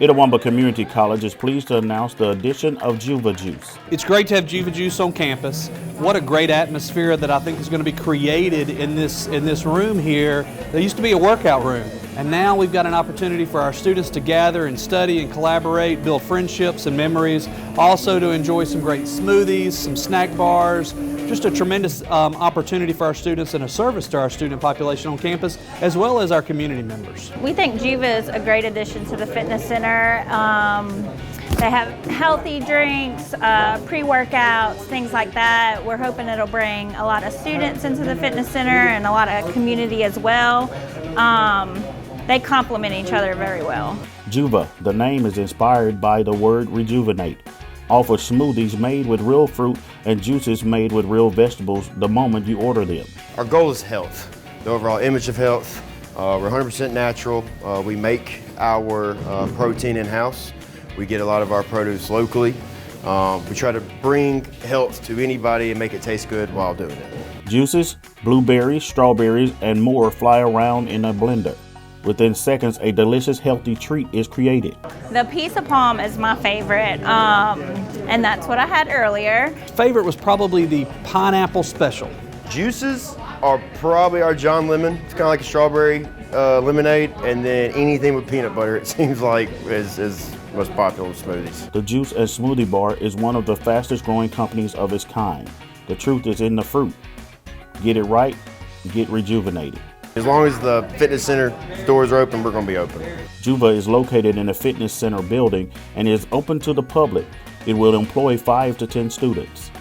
Itawamba Community College is pleased to announce the addition of Juva Juice. It's great to have Juva Juice on campus. What a great atmosphere that I think is going to be created in this room here. There used to be a workout room, and now we've got an opportunity for our students to gather and study and collaborate, build friendships and memories, also to enjoy some great smoothies, some snack bars, just a tremendous opportunity for our students and a service to our student population on campus, as well as our community members. We think Juva is a great addition to the fitness center. They have healthy drinks, pre-workouts, things like that. We're hoping it'll bring a lot of students into the fitness center and a lot of community as well. They complement each other very well. Juva, the name is inspired by the word rejuvenate. Offers smoothies made with real fruit and juices made with real vegetables the moment you order them. Our goal is health, the overall image of health. We're 100% natural. We make our protein in-house. We get a lot of our produce locally. We try to bring health to anybody and make it taste good while doing it. Juices, blueberries, strawberries, and more fly around in a blender. Within seconds, a delicious, healthy treat is created. The piece of palm is my favorite, and that's what I had earlier. Favorite was probably the pineapple special. Juices are probably our John Lemon. It's kind of like a strawberry lemonade, and then anything with peanut butter, it seems like, is most popular with smoothies. The Juice and Smoothie Bar is one of the fastest growing companies of its kind. The truth is in the fruit. Get it right, get rejuvenated. As long as the fitness center doors are open, we're going to be open. Juva is located in a fitness center building and is open to the public. It will employ 5 to 10 students.